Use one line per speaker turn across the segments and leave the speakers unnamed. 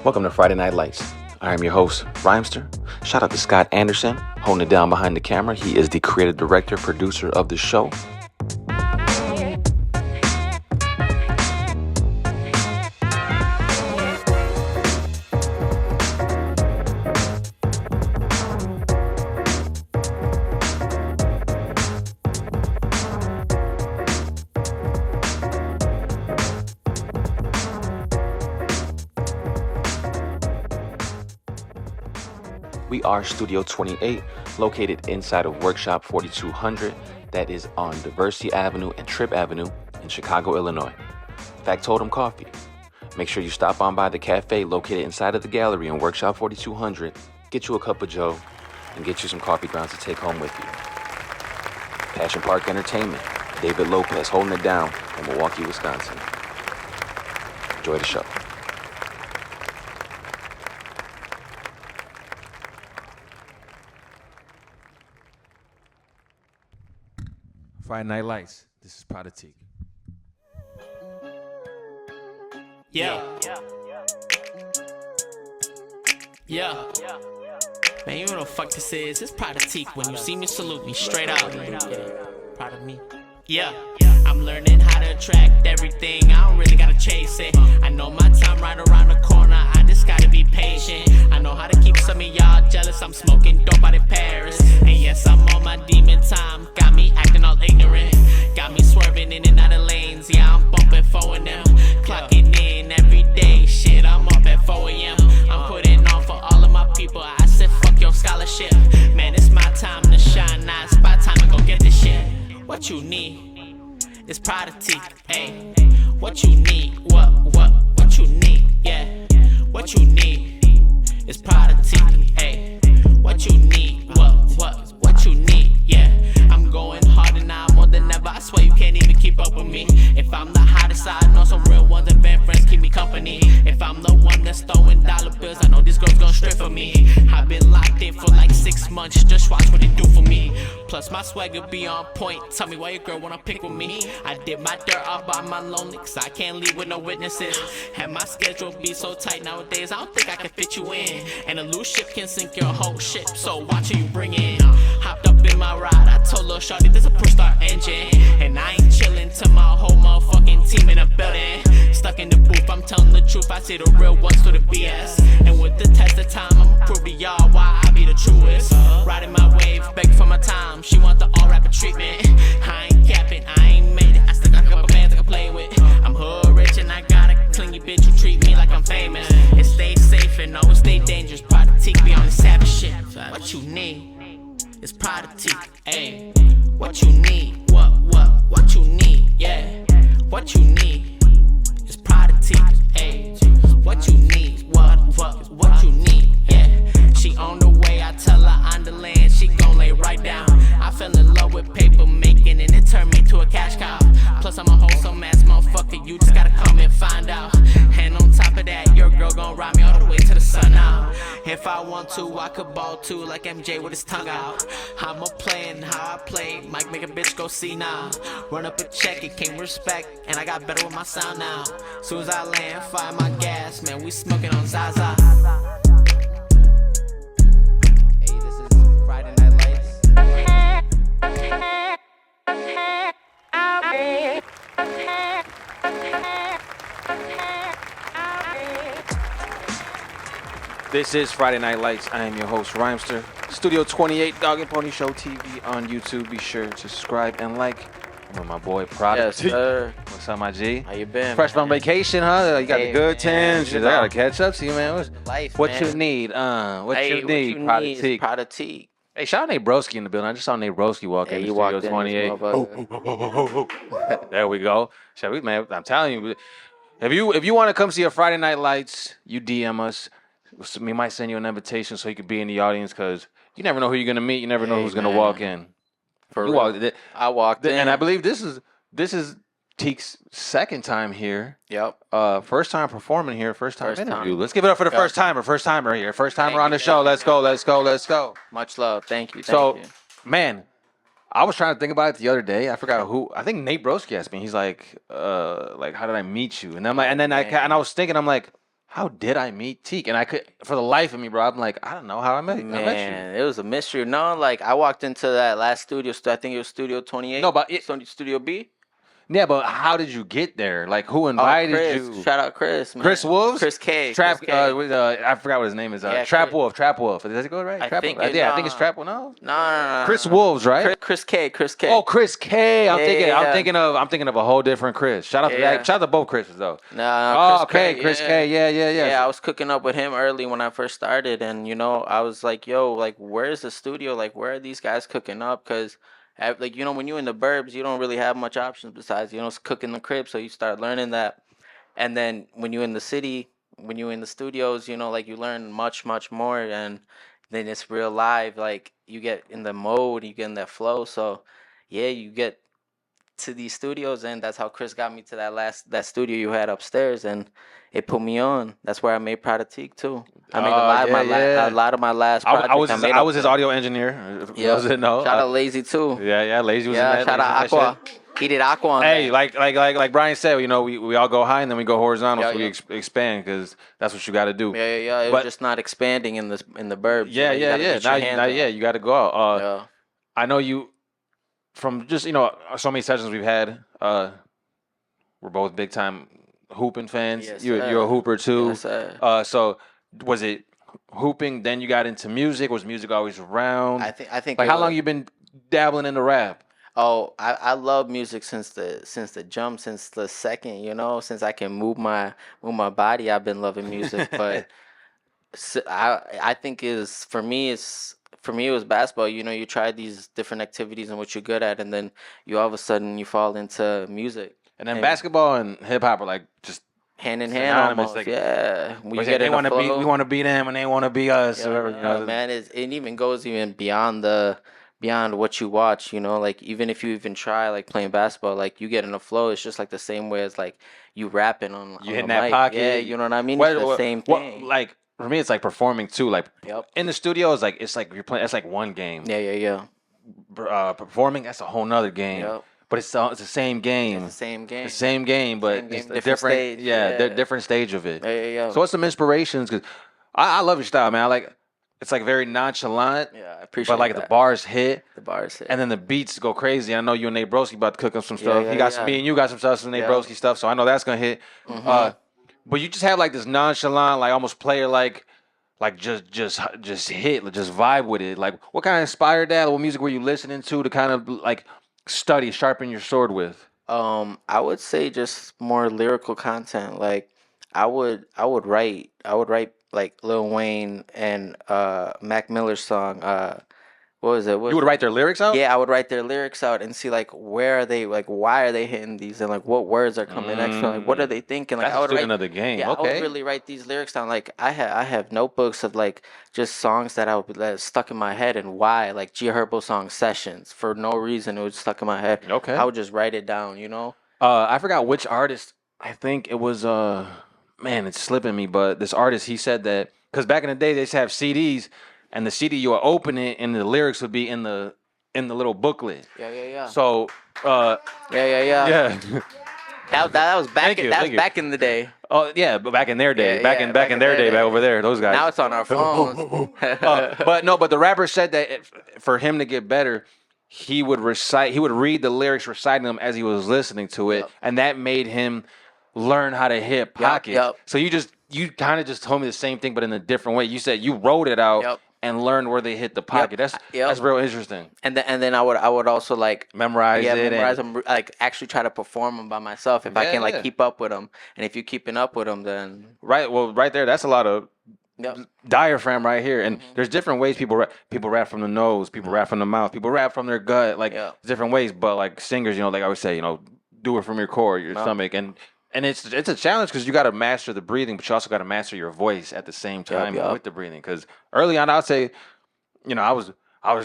Welcome to Friday Night Lights. I am your host, Rhymester. Shout out to Scott Anderson, holding it down behind the camera. He is the creative director, producer of the show. We are Studio 28, located inside of Workshop 4200, that is on Diversity Avenue and Tripp Avenue in Chicago, Illinois. Factotum Coffee. Make sure you stop on by the cafe located inside of the gallery in Workshop 4200, get you a cup of joe, and get you some coffee grounds to take home with you. Passion Park Entertainment, David Lopez holding it down in Milwaukee, Wisconsin. Enjoy the show.
Friday Night Lights. This is Prodigy.
Yeah. Man, you know what the fuck this is. It's Prodigy. When you see me, salute me straight out. Proud of me. Yeah. I'm learning how to attract everything. I don't really gotta chase it. I know my time right around the corner. I just gotta be patient. I know how to keep some of y'all jealous. I'm smoking dope out in Paris. And yes, I'm on my demon time. Got me acting all ignorant. Got me swerving in and out of lanes. Yeah, I'm bumping 4 and them. Clocking in every day. Shit, I'm up at 4 a.m. I'm putting on for all of my people. I said fuck your scholarship. Man, it's my time to shine. Now it's my time to go get this shit. What you need? It's Prodigy, ayy. What you need? What you need? Yeah. What you need? It's Prodigy, ayy. What you need? What you need? Yeah. I'm going harder now more than ever. I swear you can't even keep up with me. If I'm the hottest, I know some real ones and bad friends keep me company. If I'm the one that's throwing dollar bills, I know these girls gon' strip for me. I've been locked in for like 6 months. Just watch what they do for me. Plus my swagger be on point. Tell me why your girl wanna pick with me. I did my dirt all by my lonely, cause I can't leave with no witnesses. And my schedule be so tight nowadays, I don't think I can fit you in. And a loose ship can sink your whole ship, so watch who you bring in. Hopped up in my ride, I told Lil Shorty this a push start engine. And I ain't chillin' till my whole motherfucking team in the building. Stuck in the booth, I'm telling the truth, I see the real ones through the BS. And with the test of time, I'ma prove to y'all why I be the truest. Riding my wave, begging for my time. She want the all rapper treatment. I ain't capping, I ain't made it. I still got a couple bands I can play with. I'm hood rich and I got a clingy bitch who treat me like I'm famous. And stay safe and always stay dangerous. Prodigy be on the savage shit. What you need? It's Prodigy, ayy. What you need? What you need? Yeah. What you need? It's Prodigy, ayy. What you need? What you need? Yeah. She on the way, I tell her on the land, she gon' lay right down. I fell in love with paper making and it turned me to a cash cow. Plus I'm a wholesome ass motherfucker, you just gotta come and find out. And on top of that, your girl gon' ride me all the way to the sun out. If I want to, I could ball too, like MJ with his tongue out. I'm a playin' how I play, might make a bitch go see now. Run up a check, it came respect, and I got better with my sound now. Soon as I land, fire my gas, man, we smoking on Zaza.
Hey, this is Friday Night Lights.
This is Friday Night Lights. I am your host, Rhymester. Studio 28, Dog and Pony Show TV on YouTube. Be sure to subscribe and like. I'm with my boy, Prodigy.
Yes, sir.
What's up, my G?
How you been?
Fresh from vacation, huh? You got
Hey,
the good
man,
tins.
you
I gotta
know.
catch up to you, man.
Life,
What
man.
you need? What
Hey,
you need,
is
Prodigy?
Prodigy.
Hey, shout out Nate Broski in the building. I just saw Nate Broski walk
Hey,
in
you
the
walked
Studio
in this
28.
motherfucker.
There we go. Shall we, man? I'm telling you, if you want to come see a Friday Night Lights, you DM us. We might send you an invitation so you could be in the audience because you never know who you're gonna meet. You never know
Hey,
who's gonna
man.
walk in.
For
You
real.
walked in.
I walked in.
And I believe this is Teek's second time here.
Yep.
First time performing here, first time
First
interview.
time.
Let's give it up for the
Yep.
first timer here. First timer
Thank
on the
you,
show.
thank
Let's
you.
go.
Much love. Thank you.
So,
Thank you.
man, I was trying to think about it the other day. I forgot who. I think Nate Broski asked me. He's like, how did I meet you? And I'm like, and then I was thinking, I'm like, how did I meet Teak? And I could, for the life of me, bro, I'm like, I don't know how I met you.
Man, it was a mystery. No, like I walked into that last studio. I think it was Studio 28.
No, but
Studio B.
yeah, but how did you get there? Like, who
Oh,
invited
Chris.
you?
Shout out Chris, man.
Chris Wolves?
Chris K.
Trap.
Chris K.
I forgot what his name is.
Yeah,
Trap
Chris-
Wolf. Trap Wolf. Does it go right?
I
Trap
think
Wolf?
it-
Yeah, I think it's
nah.
Trap Wolf. No.
No.
Chris Wolves, right?
Chris K. Chris K.
Oh, Chris K. I'm
Yeah,
thinking.
yeah,
I'm
yeah.
thinking of a whole different Chris. Shout out to
Yeah.
that. Shout out to both Chris's though.
No,
Oh, okay, Chris K. Yeah.
Yeah, I was cooking up with him early when I first started, and I was like, "Yo, like, where's the studio? Like, where are these guys cooking up?" Because, like, when you're in the burbs, you don't really have much options besides, cook in the crib. So you start learning that, and then when you're in the city, when you're in the studios, like you learn much, much more, and then it's real live. Like you get in the mode, you get in that flow. So, yeah, you get to these studios, and that's how Chris got me to that studio you had upstairs, and it put me on. That's where I made Prodigy too. I made a lot of my last projects.
I was his audio engineer.
Yeah.
Was it? No.
Shout out Lazy too.
Yeah, Lazy was in
Yeah,
that.
shout out
Lazy was in that
Aqua.
shit.
He did Aqua on
Hey,
that.
like Brian said, we all go high and then we go horizontal,
Yeah,
so
yeah.
we expand because that's what you got to do.
Yeah. It
But-
was just not expanding in the burbs.
Yeah.
You gotta get your hands on.
You got to go out.
Yeah.
I know you from just so many sessions we've had. We're both big time hooping fans.
Yes,
you're
sir.
a hooper too.
Yes, sir.
So was it hooping? Then you got into music. Was music always around?
I think
Like
it
how long
was-
you been dabbling in the rap?
Oh, I love music since the jump, since the second, since I can move my body. I've been loving music, but I think for me it was basketball. You try these different activities and what you're good at, and then you all of a sudden you fall into music.
And then basketball and hip hop are like just
Hand in hand,
synonymous,
almost.
like-
Yeah, when you
they
get in
want
the
to be.
flow.
We want to be them, and they want to be us.
Yeah,
or whatever,
yeah, man, it even goes even beyond what you watch. Like even if you even try like playing basketball, like you get in a flow. It's just like the same way as like you rapping on
You
on
hitting
the
that
mic.
pocket.
Yeah, you know what I mean.
What-
It's the
what-
same
what-
thing.
like for me, it's like performing too. Like
Yep.
in the studio, it's like you're playing. It's like one game.
Yeah.
Performing, that's a whole nother game.
Yep.
But it's the same game.
It's the same game.
The same game, but
Same game,
it's a
different
different
stage,
Yeah,
yeah.
different stage of it.
Yeah.
So what's some inspirations? Because I love your style, man. It's like very nonchalant,
Yeah, I appreciate
but like
that.
the bars hit,
The bars hit.
and then the beats go crazy. I know you and Nate Broski about to cook up some
Yeah,
stuff.
yeah,
He got some,
yeah.
me and you got some stuff, some Nate
Yeah.
Broski stuff. So I know that's gonna hit. But you just have like this nonchalant, like almost player like just hit, just vibe with it. Like what kind of inspired that? What music were you listening to kind of like study, sharpen your sword with?
I would say just more lyrical content. Like I would write like Lil Wayne and Mac Miller's song. What was it?
You would write their lyrics out?
Yeah, I would write their lyrics out and see like where are they, like why are they hitting these, and like what words are coming extra, like what are they thinking? Like
That's
I
a
would
student
write,
of the game.
yeah, I
Okay.
would really write these lyrics down. Like I have notebooks of like just songs that I would that stuck in my head, and why, like G Herbo song Sessions, for no reason it was stuck in my head.
Okay.
I would just write it down.
I forgot which artist. I think it was man, it's slipping me, but this artist, he said that because back in the day they used to have CDs, and the CD you would open it and the lyrics would be in the little booklet.
Yeah.
So
Yeah.
yeah.
That was back.
Thank you,
That
thank
was
you.
back in the day.
Oh yeah, but back in their day,
Yeah,
back
yeah,
in
back
in
in
their
their
day,
day.
back over there, those guys.
Now it's on our phones.
But the rapper said that for him to get better, he would read the lyrics, reciting them as he was listening to it,
Yep.
and that made him learn how to hit pockets.
yep.
So you kind of just told me the same thing, but in a different way. You said you wrote it out
Yep.
and learned where they hit the pocket.
Yep.
That's real interesting.
And then I would also like
Memorize it.
memorize
and,
them, like actually try to perform them by myself if I can
Yeah.
like keep up with them. And if you're keeping up with them, then
right there, that's a lot of
yep.
diaphragm right here, and there's different ways people rap. People rap from the nose, people rap from the mouth, people rap from their gut, like
Yeah.
different ways. But like singers, like I always say, do it from your core, your stomach, and it's a challenge because you got to master the breathing, but you also got to master your voice at the same time
Yep.
with the breathing. Because early on, I'd say, I was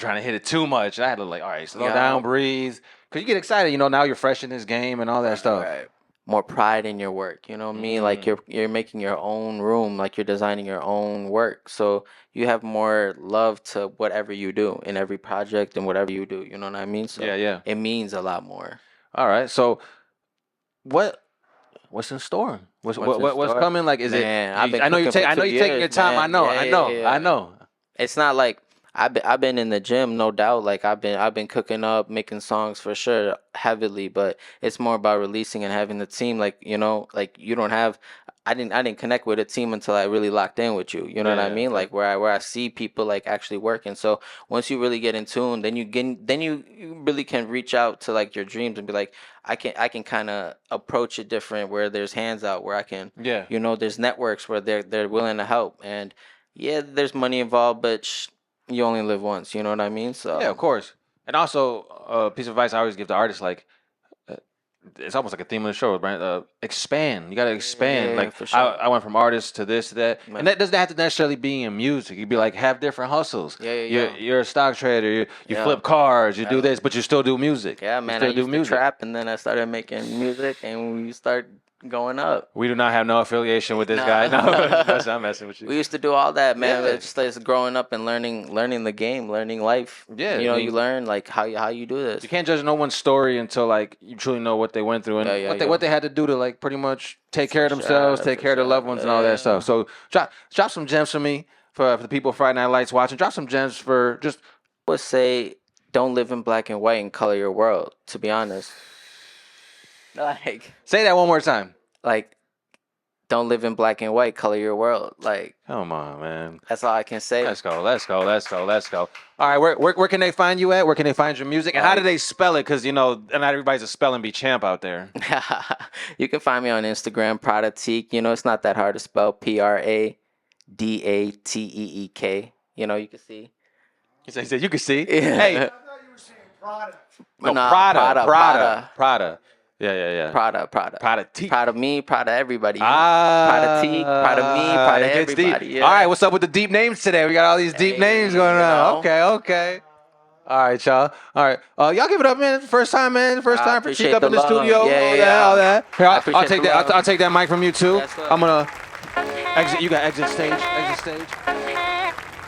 trying to hit it too much. I had to like, all right, slow
Yeah.
down, breathe, because you get excited. Now you're fresh in this game and all that stuff.
Right. More pride in your work. Me, like you're making your own room, like you're designing your own work. So you have more love to whatever you do in every project and whatever you do. You know what I mean? So
Yeah.
it means a lot more.
All right, so what What's in store? What's
What's in
what's
store?
coming? Like, is
Man,
it?
I've been
I know you
cooking
take.
for
I know
2
you taking your
years,
time.
man.
I know.
Yeah,
I
yeah,
know.
yeah.
I know.
It's not like I've been in the gym, no doubt. Like I've been cooking up, making songs for sure, heavily. But it's more about releasing and having the team. Like like you don't have. I didn't connect with a team until I really locked in with you. You know what I
Yeah.
mean?
Okay.
Like where I see people like actually working. So once you really get in tune, then you really can reach out to like your dreams and be like, I can kind of approach it different where there's hands out where I can
Yeah.
there's networks where they're willing to help. And yeah, there's money involved, but you only live once. You know what I mean? So
Yeah, of course. And also, a piece of advice I always give to artists, like, uh, it's almost like a theme of the show, right? Expand. You got to expand.
yeah,
Like,
for sure.
I went from artist to this to that.
Man.
And that doesn't have to necessarily be in music. You'd be like, have different hustles.
Yeah.
You're a stock trader. You
Yeah.
flip cars. You do
Yeah.
this, but you still do music.
Yeah,
You
man.
still
I
do
used to
music.
trap, and then I started making music, and we start going up.
We do not have no affiliation with this
No.
guy. No, I'm messing with you.
We used to do all that, man.
Yeah.
It's just growing up and learning the game, learning life.
Yeah,
you
I
you
mean-
learn like how you do this.
You can't judge no one's story until like you truly know what they went through and
Yeah,
what they had to do to like pretty much take care of
For
themselves,
sure,
take
for
care of their
sure.
loved ones and all
Yeah.
that stuff. So drop some gems for me for the people of Friday Night Lights watching. Drop some gems for just
I would say don't live in black and white and color your world. To be honest,
say that one more time.
like don't live in black and white, color your world. Like
Come on, man.
that's all I can say.
Let's go. All right, where can they find you at? Where can they find your music? And how do they spell it? Because not everybody's a spelling bee champ out there.
You can find me on Instagram, Pradateek. It's not that hard to spell. Pradateek. You can see.
He said you can see.
Yeah.
Hey,
I thought you were saying product.
no,
Nah,
Prada. Yeah.
Prada.
Pradateek.
Proud of me, proud of everybody.
Ah,
Pradateek, proud of me, proud of
it gets deep.
everybody. Yeah.
All right, what's up with the deep names today? We got all these deep
Hey,
names going
you
on.
know.
Okay. All right, y'all. All right, y'all give it up, man. First time, man. First
I
time for
appreciate
Cheek up in
the
the
love.
studio.
Yeah.
All that. Here,
I
I'll
appreciate
take
the
that.
love.
I'll take that mic from you too.
Yes, sir.
I'm gonna exit. You got exit stage. Exit stage.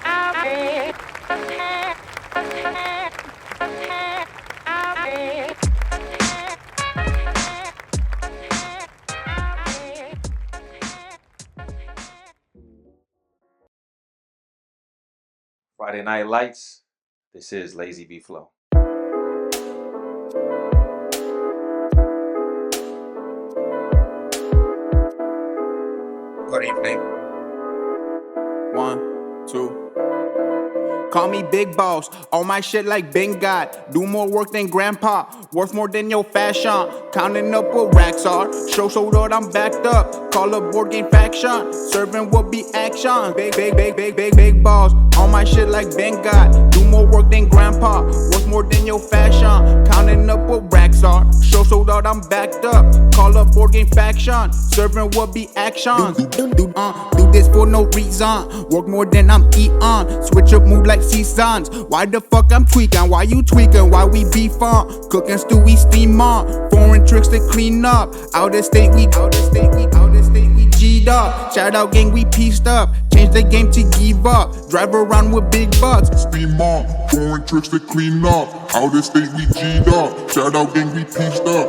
Friday Night Lights. This is Lazy B Flow.
Good evening.
1, 2. Call me Big Boss, all my shit like Ben got. Do more work than Grandpa, worth more than your fashion. Counting up what racks are, show so that I'm backed up. Call a board game faction, serving will be action. Big Boss, all my shit like Ben got. Do more work than Grandpa, worth more than your fashion. Counting up what racks are, show so that I'm backed up. Call a board game faction, serving will be action. Do this for no reason, work more than I'm eating. Switch up, move like seasons. Why the fuck I'm tweaking? Why you tweaking? Why we beef on? Cooking stew we steam on. Foreign tricks to clean up. Out of state we G'd up. Shout out gang we pieced up. Change the game to give up. Drive around with big bucks.
Steam on, foreign tricks to clean up. Out of state we G'd up. Shout out gang we pieced up.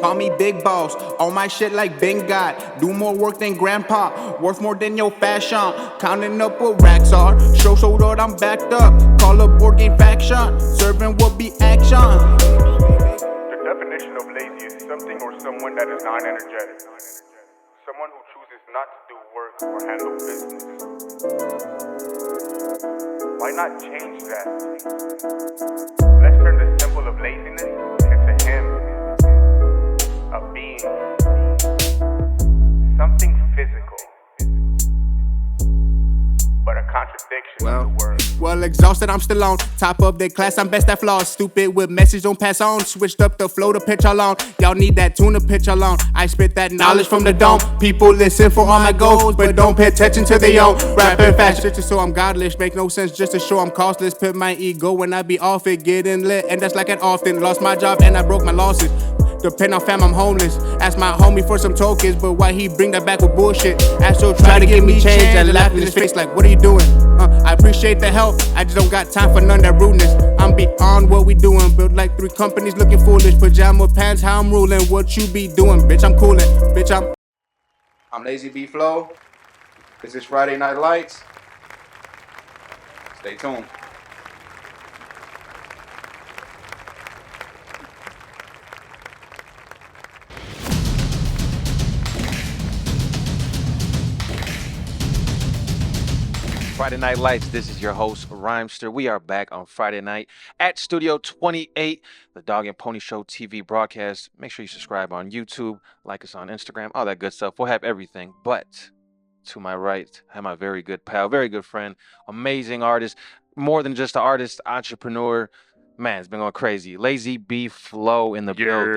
Call me Big Boss, all my shit like Ben got. Do more work than Grandpa, worth more than your fashion. Counting up what racks are, show so that I'm backed up. Call a board game faction, serving will be action.
The definition of lazy is something or someone that is non-energetic. Someone who chooses not to do work or handle business. Why not change that? Let's turn the symbol of laziness into him, a being, something physical, but a contradiction of the word.
Well, exhausted, I'm still on top of the class. I'm best at flaws. Stupid with message, don't pass on. Switched up the flow to pitch along. Y'all need that tuna pitch along. I spit that knowledge from the dome. People listen for all my goals, but don't pay attention to their own rapping fashion. Just so I'm godless, make no sense just to show I'm costless. Put my ego when I be off it, getting lit, and that's like it often. Lost my job and I broke my losses. Depend on fam, I'm homeless. Ask my homie for some tokens, but why he bring that back with bullshit? Astro try to give me change and laugh in his face like, what are you doing? I appreciate the help, I just don't got time for none of that rudeness. I'm beyond what we doing, built like 3 companies looking foolish. Pajama pants, how I'm ruling, what you be doing? Bitch, I'm coolin', bitch, I'm Lazy B Flow. This is Friday Night Lights. Stay tuned.
Friday Night Lights, this is your host, Rhymester. We are back on Friday night at Studio 28, the Dog and Pony Show TV broadcast. Make sure you subscribe on YouTube, like us on Instagram, all that good stuff. We'll have everything. But to my right, I have my very good pal, very good friend, amazing artist, more than just an artist, entrepreneur. Man, it's been going crazy. Lazy B Flow in the building.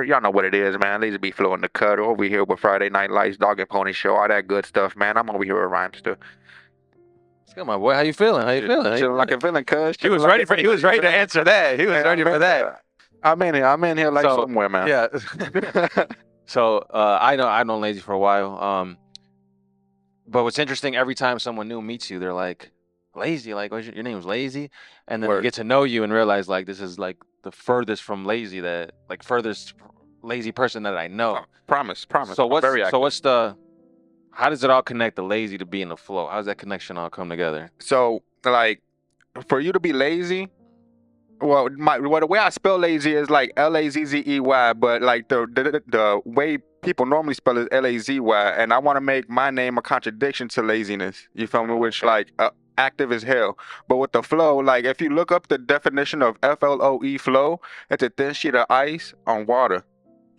Y'all know what it is, man. Lazy B Flow in the cut. Over here with Friday Night Lights, Dog and Pony Show, all that good stuff, man. I'm over here with Rhymester.
What's good, my boy? How you feeling? How you feeling?
Chilling like a villain, cuz.
He was ready to answer that. He was ready for that.
I'm in here like somewhere, man.
Yeah. So I know Lazy for a while. But what's interesting, every time someone new meets you, they're like, Lazy, like your name was Lazy, and then they get to know you and realize like this is like the furthest from lazy furthest lazy person that I know.
Promise.
So how does it all connect the lazy to being the flow? How does that connection all come together?
So like, for you to be lazy, well, the way I spell lazy is like Lazzey, but like the way people normally spell it is Lazy, and I want to make my name a contradiction to laziness. You feel me? Which like active as hell. But with the flow, like if you look up the definition of FLOE flow, it's a thin sheet of ice on water.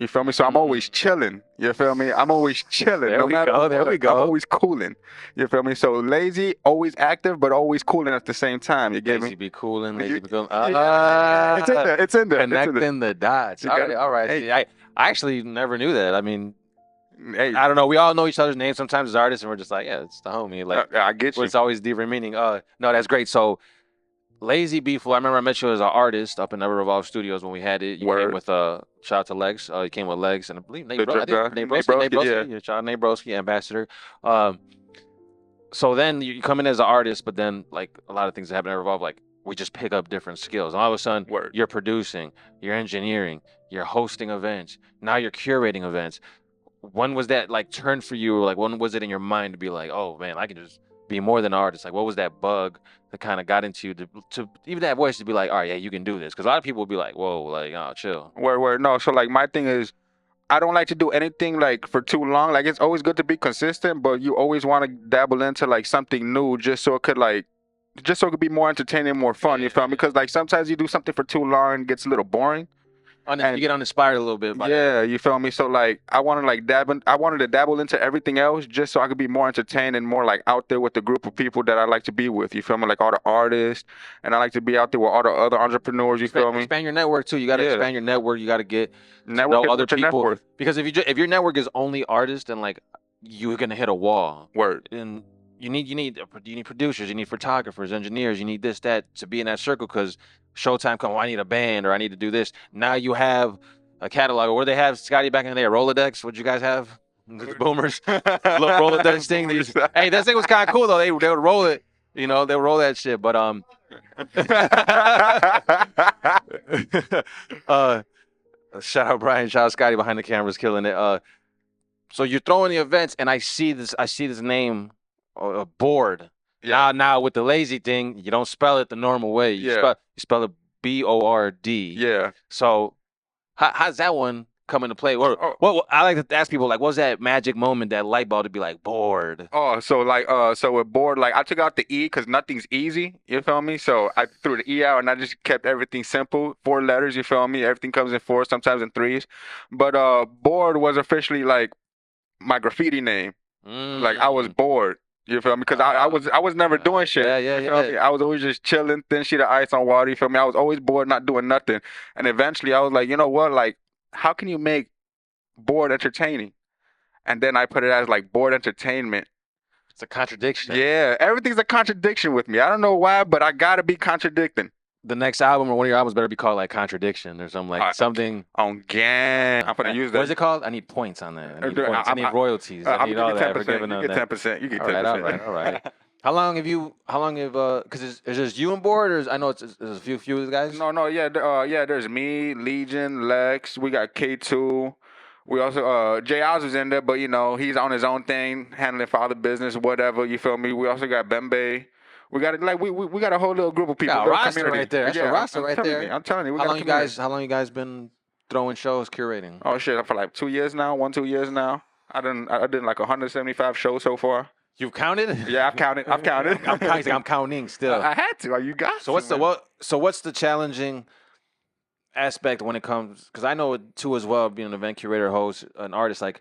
You feel me? So I'm always chilling. You feel me? I'm always chilling.
There we go.
I'm always cooling. You feel me? So lazy, always active, but always cooling at the same time. You get me?
Lazy be cooling, lazy be cooling.
It's in there.
Connecting the dots. All right.
Hey.
See, I actually never knew that. I mean,
Hey,
I don't know. We all know each other's names sometimes as artists, and we're just like, yeah, it's the homie. Like,
I get you.
It's always deeper meaning. No, that's great. So, Lazy B Flow, I remember I met you as an artist up in Never Revolve Studios when we had it. You came with shout out to Legs. You came with Legs, and I believe Nate Broski. Yeah, shout out Nate Broski, ambassador. So then you come in as an artist, but then like a lot of things that happen at Revolve, like we just pick up different skills. And all of a sudden, you're producing, you're engineering, you're hosting events. Now you're curating events. When was that like turn for you? Like when was it in your mind to be like, oh man, I can just be more than an artist? Like what was that bug that kind of got into you to even that voice to be like, all right, yeah, you can do this? Because a lot of people would be like, whoa, like, oh, chill.
No. So like my thing is, I don't like to do anything like for too long. Like it's always good to be consistent, but you always want to dabble into like something new just so it could be more entertaining, more fun. You feel me? Because like sometimes you do something for too long, it gets a little boring.
You get uninspired a little bit.
You feel me? So like I wanted to dabble into everything else just so I could be more entertained and more like out there with the group of people that I like to be with. You feel me? Like all the artists, and I like to be out there with all the other entrepreneurs. You feel me?
Expand your network too. You got to expand your network. You got to get know other people. Because if your network is only artists, then like you're gonna hit a wall. And you need producers, you need photographers, engineers, you need this, that to be in that circle because showtime come, I need a band or I need to do this. Now you have a catalog. Or where they have Scotty back in the day, a Rolodex. What'd you guys have? The boomers. Rolodex thing. Hey, that thing was kind of cool though. They would roll it. You know, they would roll that shit. But shout out Brian, shout out Scotty behind the cameras killing it. So you're throwing the events and I see this name board. Yeah. Now with the lazy thing, you don't spell it the normal way. You spell it BORD.
Yeah.
So how's that one come into play? What I like to ask people, like, what's that magic moment, that light bulb to be like bored?
Oh, so with bored, like I took out the E because nothing's easy. You feel me? So I threw the E out and I just kept everything simple. 4 letters. You feel me? Everything comes in 4, sometimes in 3s. But bored was officially like my graffiti name. Like I was bored. You feel me? Because I was never doing shit. You feel me? I was always just chilling, thin sheet of ice on water. You feel me? I was always bored, not doing nothing. And eventually I was like, you know what? Like, how can you make bored entertaining? And then I put it as like bored entertainment.
It's a contradiction.
Yeah, everything's a contradiction with me. I don't know why, but I gotta be contradicting.
the next album or one of your albums better be called like Contradiction or something like something.
On gang. I'm gonna use that.
What is it called? I need points on that. I need points. I need royalties.
I'm
I need
gonna
all
give you
that for
10%.
giving
You
them
get
that.
10%. You get
All
10%.
right, all right. How long have because it's just you and Board, or I know it's a few of the guys.
No, yeah, there's me, Legion, Lex. We got K2. We also Jay Oz is in there, but you know he's on his own thing, handling father business, whatever. You feel me? We also got Bembe. We got we got a whole little group of people.
Got a roster right there. That's a roster
I'm
right
telling
there.
You, I'm telling you.
How long you guys been throwing shows, curating?
Oh shit, for like 2 years now, 2 years now. I did like 175 shows so far.
You've counted?
Yeah, I've counted.
I'm counting still.
I had to. You got.
So what's the challenging aspect when it comes? Because I know it too as well, being an event curator, host, an artist, like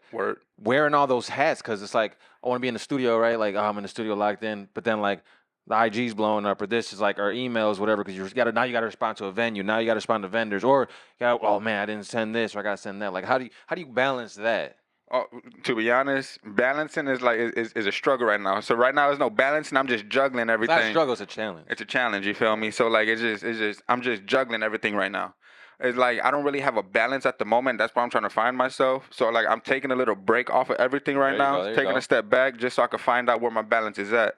wearing all those hats. Because it's like I want to be in the studio, right? Like I'm in the studio locked in, but then like the IG's blowing up, or this is like our emails, whatever. Because you gotta respond to a venue. Now you gotta respond to vendors, or oh man, I didn't send this, or I gotta send that. Like how do you balance that?
To be honest, balancing is like is a struggle right now. So right now there's no balancing. I'm just juggling everything.
It's not a struggle. It's a challenge.
It's a challenge. You feel me? So like it's just I'm just juggling everything right now. It's like I don't really have a balance at the moment. That's why I'm trying to find myself. So like I'm taking a little break off of everything right now, taking a step back just so I can find out where my balance is at.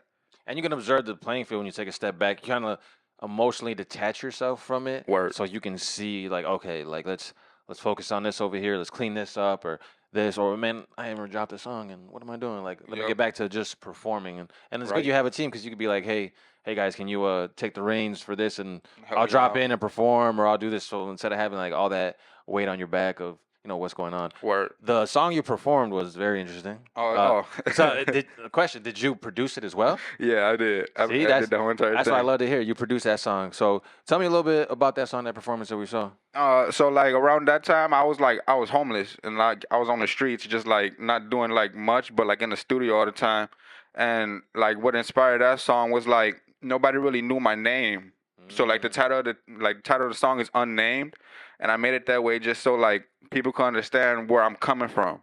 And you can observe the playing field when you take a step back. You kind of emotionally detach yourself from it, so you can see like, okay, like let's focus on this over here. Let's clean this up, or this, or man, I haven't dropped a song, and what am I doing? Like, let me get back to just performing. And it's good you have a team, because you could be like, hey guys, can you take the reins for this, and I'll drop in and perform, or I'll do this. So instead of having like all that weight on your back of what's going on. The song you performed was very interesting. So the question, did you produce it as well?
Yeah, I did. I did the whole entire thing.
That's what I love to hear. You produced that song. So tell me a little bit about that song, that performance that we saw.
So like around that time, I was homeless, and like I was on the streets, just like not doing like much, but like in the studio all the time. And like what inspired that song was like nobody really knew my name. So like the title of the song is Unnamed, and I made it that way just so like people can understand where I'm coming from.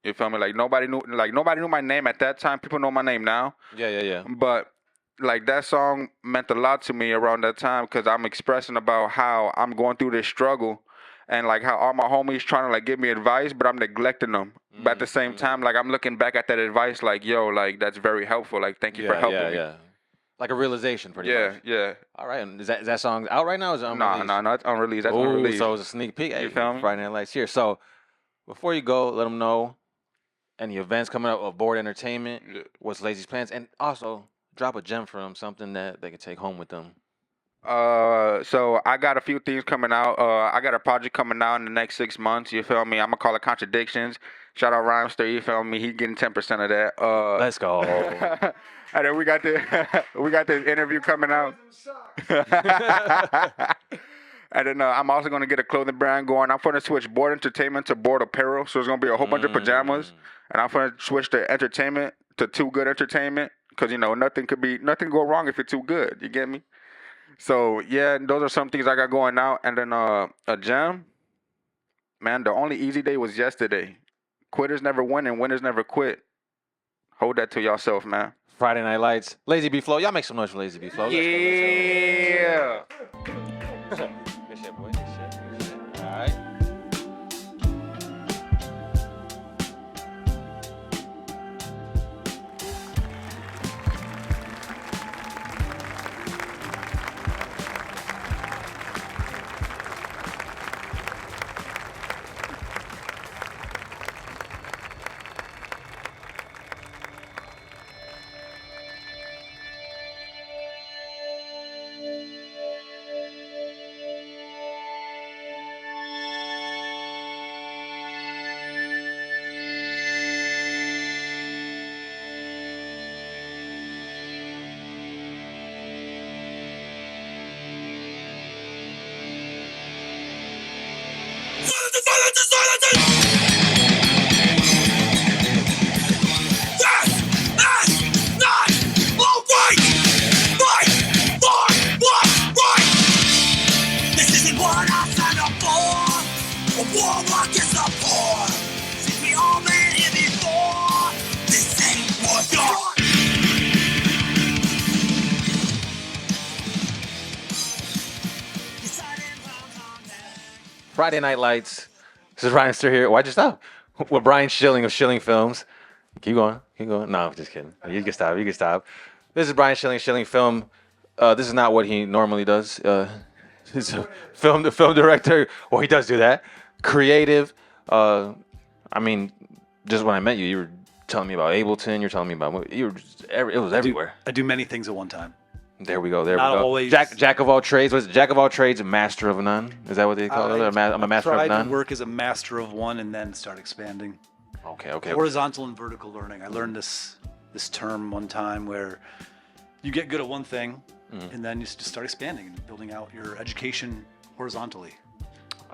You feel me? Like nobody knew my name at that time. People know my name now.
Yeah.
But like that song meant a lot to me around that time, because I'm expressing about how I'm going through this struggle, and like how all my homies trying to like give me advice, but I'm neglecting them. But at the same time, like I'm looking back at that advice like, yo, like that's very helpful. Like thank you for helping me. Yeah.
Like a realization, pretty much. Yeah. All right, and is that song out right now? Or is it unreleased?
No, it's unreleased. That's unreleased.
So it's a sneak peek. Hey,
you feel me?
Friday Night Lights here. So before you go, let them know any events coming up of Board Entertainment. What's Lazy's plans, and also drop a gem for them, something that they can take home with them.
So I got a few things coming out. I got a project coming out in the next 6 months. You feel me? I'm gonna call it Contradictions. Shout out Rhymester. You feel me? He getting 10% of that.
Let's go.
And then we got this interview coming out. And then I'm also gonna get a clothing brand going. I'm gonna switch Board Entertainment to Board Apparel. So it's gonna be a whole bunch of pajamas, and I'm gonna switch the entertainment to Too Good Entertainment, because nothing go wrong if you're too good. You get me? So yeah, those are some things I got going out. And then a gem, man. The only easy day was yesterday. Quitters never win and winners never quit. Hold that to yourself, man.
Friday Night Lights, Lazy B Flow. Y'all make some noise for Lazy B Flow.
Yeah.
Good shit, boy. Good shit. All right. Friday Night Lights. This is Ryan Still here. Why'd you stop? With Brian Schilling of Schilling Films. Keep going. Keep going. No, I'm just kidding. You can stop. You can stop. This is Brian Schilling, Schilling Film. This is not what he normally does. He's a film director. Well, he does do that. Creative. I mean, just when I met you, you were telling me about Ableton. You're telling me about it was everywhere.
I do many things at one time.
There we go. There
Not
we go.
always.
Jack of all trades. Was it Jack of all trades, master of none? Is that what they call it? I'm a master of
tried
none.
to work as a master of one and then start expanding.
Okay.
Horizontal and vertical learning. I learned this term one time where you get good at one thing and then you just start expanding and building out your education horizontally.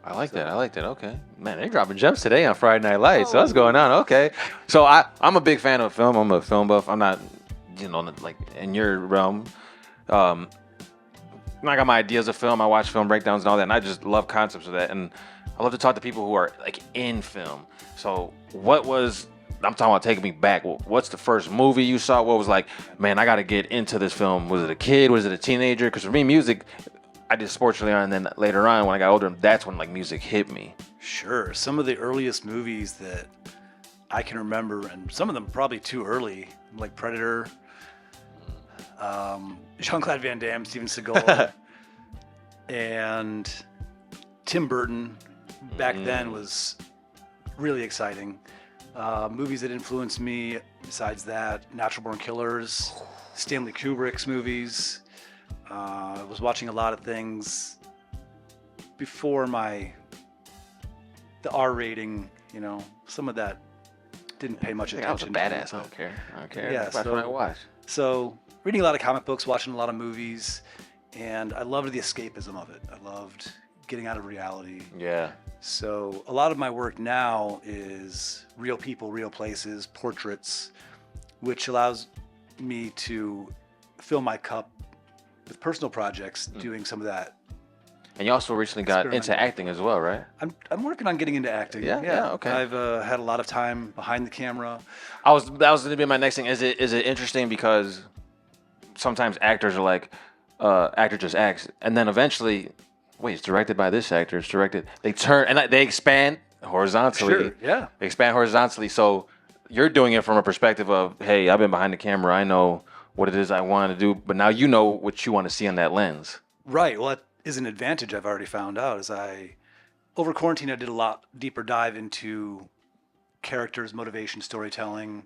I like that. Okay, man, they're dropping gems today on Friday Night Lights. So what's going on? Okay, so I'm a big fan of film. I'm a film buff. I'm not, like in your realm. I got my ideas of film. I watch film breakdowns and all that, and I just love concepts of that. And I love to talk to people who are like in film. So I'm talking about taking me back. What's the first movie you saw? What was like, man, I got to get into this film? Was it a kid? Was it a teenager? Because for me, music, I did sports early on, and then later on, when I got older, that's when like music hit me.
Sure. Some of the earliest movies that I can remember, and some of them probably too early, like Predator, Jean-Claude Van Damme, Steven Seagal, and Tim Burton back then was really exciting. Movies that influenced me besides that, Natural Born Killers, Stanley Kubrick's movies. I was watching a lot of things before the R rating, some of that didn't pay much attention.
I was a badass. I don't care.
Yeah,
That's what I watch.
So reading a lot of comic books, watching a lot of movies, and I loved the escapism of it. I loved getting out of reality.
Yeah.
So a lot of my work now is real people, real places, portraits, which allows me to fill my cup with personal projects, doing some of that. And
you also recently got into acting as well, right?
I'm working on getting into acting.
Yeah, okay.
I've had a lot of time behind the camera.
That was going to be my next thing. Is it interesting because sometimes actors are like, actor just acts, and then eventually, wait, it's directed by this actor. It's directed. They turn and they expand horizontally.
Sure, yeah.
They expand horizontally. So you're doing it from a perspective of, hey, I've been behind the camera. I know what it is I want to do, but now you know what you want to see on that lens.
Right. Well, that is an advantage I've already found out. Over quarantine, I did a lot deeper dive into characters, motivation, storytelling,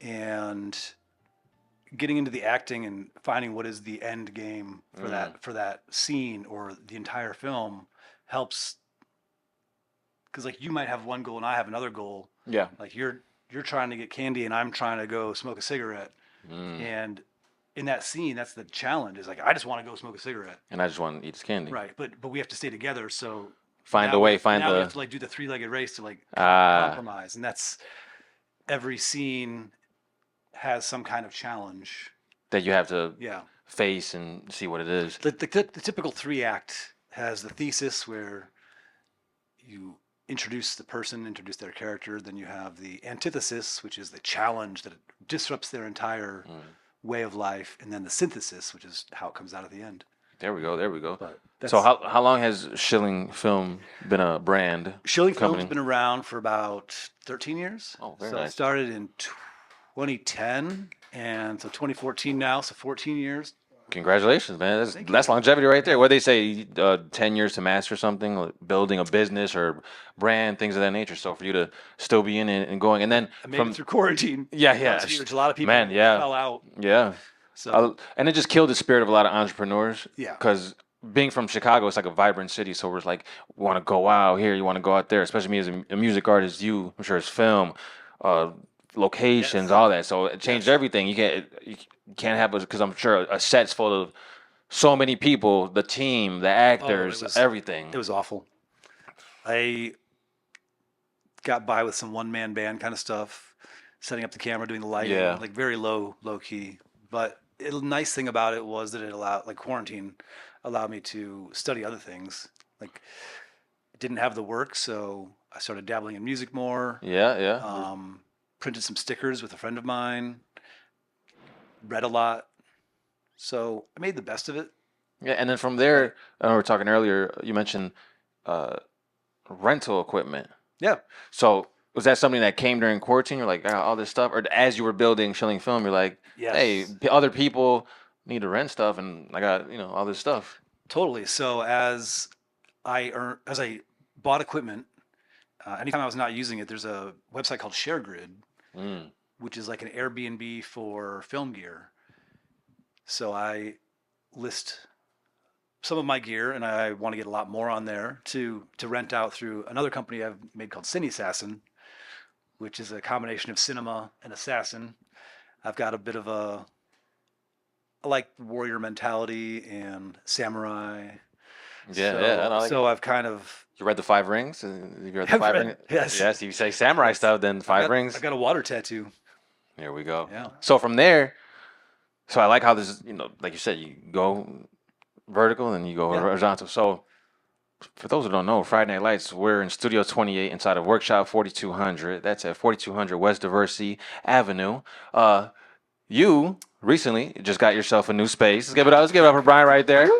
and getting into the acting and finding what is the end game for that scene or the entire film helps. Because like you might have one goal and I have another goal.
Yeah.
Like you're trying to get candy and I'm trying to go smoke a cigarette. And in that scene, that's the challenge. Is like I just want to go smoke a cigarette,
and I just want to eat this candy.
Right, but we have to stay together. So
we have
to like do the three-legged race to like compromise, and that's every scene has some kind of challenge
that you have to face and see what it is.
The typical 3-act has the thesis where you introduce the person, introduce their character. Then you have the antithesis, which is the challenge that disrupts their entire way of life, and then the synthesis, which is how it comes out at the end.
There we go. So how long has Schilling Film been a brand?
Schilling Film's been around for about 13 years.
Oh, very
nice. So I started in 2010, and so 2014 now, so 14 years.
Congratulations, man. That's longevity right there. What they say, 10 years to master something, like building a business or brand, things of that nature. So for you to still be in it and going, and then
I made it through quarantine.
Yeah.
A lot of people fell out.
Yeah. So and it just killed the spirit of a lot of entrepreneurs.
Yeah.
Because being from Chicago, it's like a vibrant city. So we're like, we want to go out here, you want to go out there. Especially me as a music artist, I'm sure it's film, locations, all that. So it changed everything. You can't have because I'm sure a set's full of so many people, the team, the actors, everything.
It was awful. I got by with some one-man band kind of stuff, setting up the camera, doing the lighting, like very low key. But the nice thing about it was that it allowed, like quarantine, allowed me to study other things. Like, I didn't have the work, so I started dabbling in music more.
Yeah.
Printed some stickers with a friend of mine. Read a lot. So I made the best of it.
Yeah, and then from there, we were talking earlier, you mentioned rental equipment.
Yeah.
So was that something that came during quarantine? You're like, all this stuff, or as you were building Shilling Film, you're like,
Yes.
hey, other people need to rent stuff, and I got all this stuff.
Totally. So as I bought equipment, anytime I was not using it, there's a website called ShareGrid, which is like an Airbnb for film gear. So I list some of my gear, and I want to get a lot more on there to rent out through another company I've made called Cine Assassin, which is a combination of cinema and assassin. I've got a bit of I like warrior mentality and samurai. So I've kind of.
You read the Five Rings? You read the Five Rings?
Yes.
Yes. You say samurai stuff, then Five Rings.
I got a water tattoo.
Here we go.
Yeah.
So from there, I like how this, like you said, you go vertical and you go horizontal. So for those who don't know, Friday Night Lights, we're in Studio 28 inside of Workshop 4200. That's at 4200 West Diversey Avenue. You recently just got yourself a new space. Let's give it up. Let's give it up for Brian right there.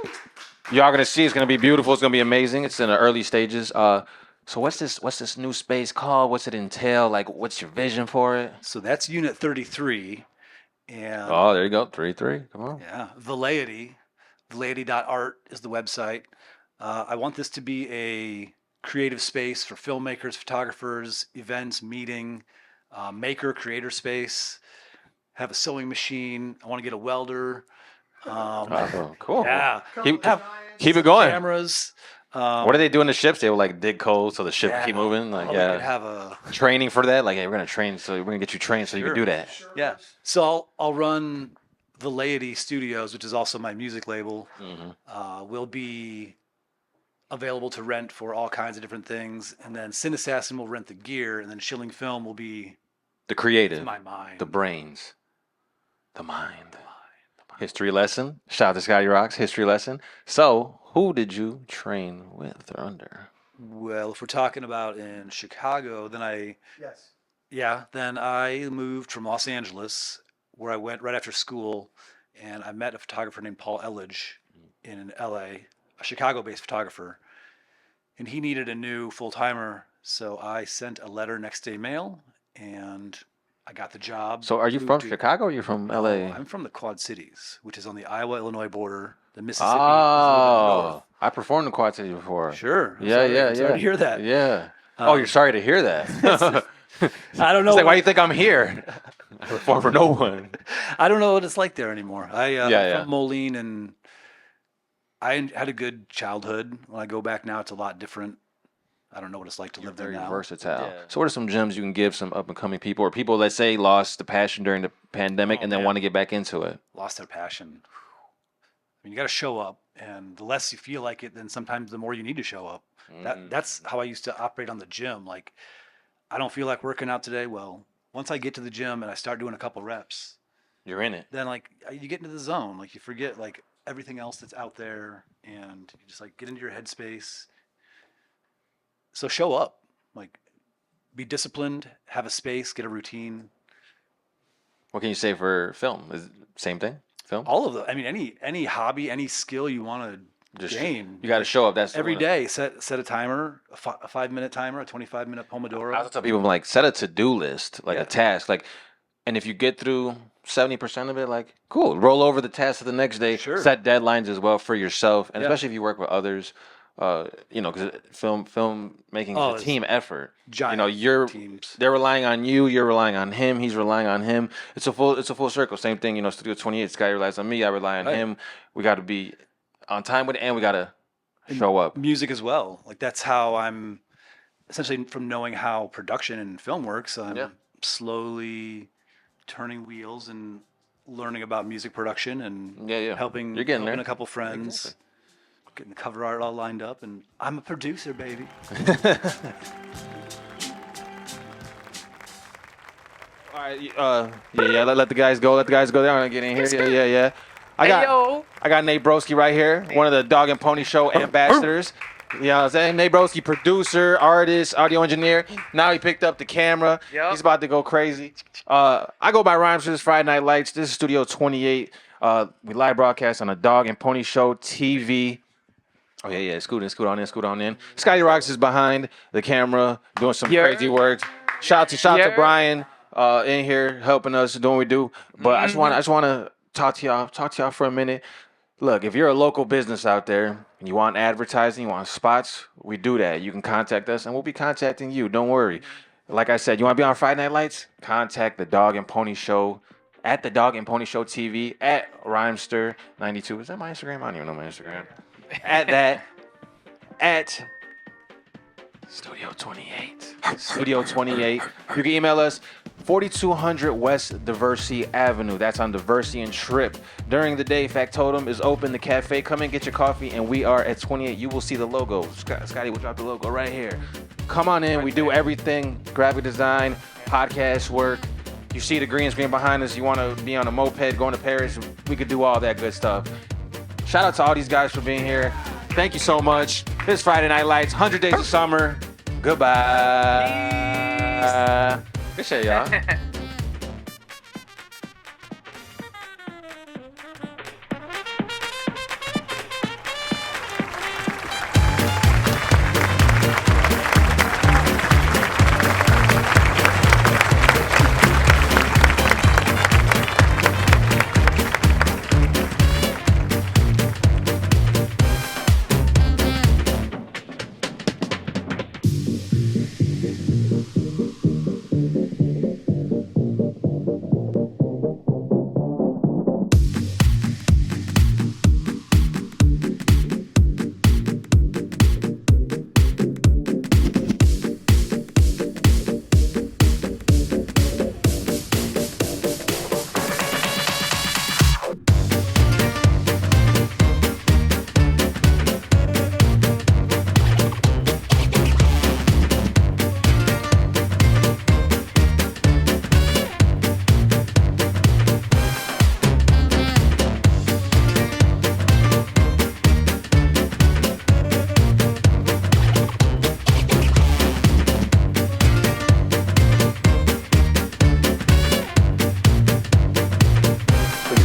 Y'all gonna see it's gonna be beautiful. It's gonna be amazing. It's in the early stages. So what's this new space called? What's it entail? Like, what's your vision for it?
So that's Unit 33, and
there you go, 33. Come on.
Yeah, Velleity, velleity.art is the website. I want this to be a creative space for filmmakers, photographers, events, meeting, maker, creator space. Have a sewing machine. I want to get a welder.
Cool.
Yeah.
Keep it going.
Cameras.
What do they do in the ships? They will like dig coal so the ship keep moving. Like,
we could have a
training for that. Like, hey, we're gonna train, so we're gonna get you trained so you can do that.
Yeah. So I'll run Velleity Studios, which is also my music label. Will be available to rent for all kinds of different things, and then Cine Assassin will rent the gear, and then Shilling Film will be
the creative,
my mind,
the brains, the mind. History lesson. Shout out to Scotty Rocks. History lesson. So, who did you train with or under?
Well, if we're talking about in Chicago, then then I moved from Los Angeles, where I went right after school, and I met a photographer named Paul Elledge in LA, a Chicago-based photographer, and he needed a new full-timer, so I sent a letter next day mail, and I got the job.
So are you from Chicago or are you from LA?
I'm from the Quad Cities, which is on the Iowa-Illinois border. The Mississippi is a
little
bit north.
I performed in Quad Cities before.
Sure.
Yeah.
I'm sorry to hear that.
Yeah. You're sorry to hear that.
I don't know.
It's like, why do you think I'm here? I perform for no one.
I don't know what it's like there anymore. I'm from Moline, and I had a good childhood. When I go back now, it's a lot different. I don't know what it's like to live there now.
Very versatile. Yeah. So what are some gems you can give some up-and-coming people, or people, let's say, lost the passion during the pandemic and then want to get back into it?
Lost their passion. I mean, you got to show up, and the less you feel like it, then sometimes the more you need to show up. That's how I used to operate on the gym. Like, I don't feel like working out today. Well, once I get to the gym and I start doing a couple reps,
you're in it.
Then, like, you get into the zone. Like, you forget, like, everything else that's out there, and you just, like, get into your headspace. So show up, like, be disciplined, have a space, get a routine.
What can you say for film? Is it same thing? Film?
All of them. I mean, any hobby, any skill you want to gain.
You got to show up. That's
every day. Set a timer, a 5-minute timer, a 25-minute Pomodoro.
I tell people, like, set a to-do list, like a task, like, and if you get through 70% of it, like, cool. Roll over the task to the next day.
Sure.
Set deadlines as well for yourself, and especially if you work with others. Because film making is a team effort.
Giant teams.
They're relying on you. You're relying on him. He's relying on him. It's a full circle. Same thing. Studio 28. This guy relies on me. I rely on him. We got to be on time with it, and we got to show up.
Music as well. Like, that's how I'm essentially, from knowing how production and film works. I'm slowly turning wheels and learning about music production and helping a couple friends. Exactly. Getting the cover art all lined up, and I'm a producer, baby.
All right, let the guys go. Let the guys go. They're gonna get in here. Yeah. I got Nate Broski right here, one of the Dog and Pony Show ambassadors. You know what I'm saying? Nate Broski, producer, artist, audio engineer. Now he picked up the camera. Yep. He's about to go crazy. I go by Rhymes for this Friday Night Lights. This is Studio 28. We live broadcast on the Dog and Pony Show TV. Oh yeah. Scoot on in. Scotty Rocks is behind the camera doing some
Yeah.
crazy work. Shout out to Brian in here helping us doing what we do. But I just want to talk to y'all for a minute. Look, if you're a local business out there and you want advertising, you want spots, we do that. You can contact us and we'll be contacting you. Don't worry. Like I said, you want to be on Friday Night Lights? Contact the Dog and Pony Show at the Dog and Pony Show TV at Rhymester92. Is that my Instagram? I don't even know my Instagram. At Studio 28. Studio 28. You can email us 4200 West Diversity Avenue. That's on Diversity and Trip. During the day, Factotum is open. The cafe. Come and get your coffee. And we are at 28. You will see the logo. Scotty will drop the logo right here. Come on in. We do everything. Graphic design, podcast work. You see the green screen behind us. You want to be on a moped going to Paris. We could do all that good stuff. Shout out to all these guys for being here. Thank you so much. This is Friday Night Lights. 100 Days of Summer. Goodbye. Good shit, y'all.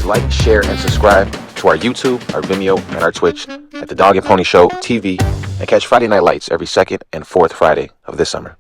Like, share, and subscribe to our YouTube, our Vimeo, and our Twitch at the Dog and Pony Show TV, and catch Friday Night Lights every second and fourth Friday of this summer.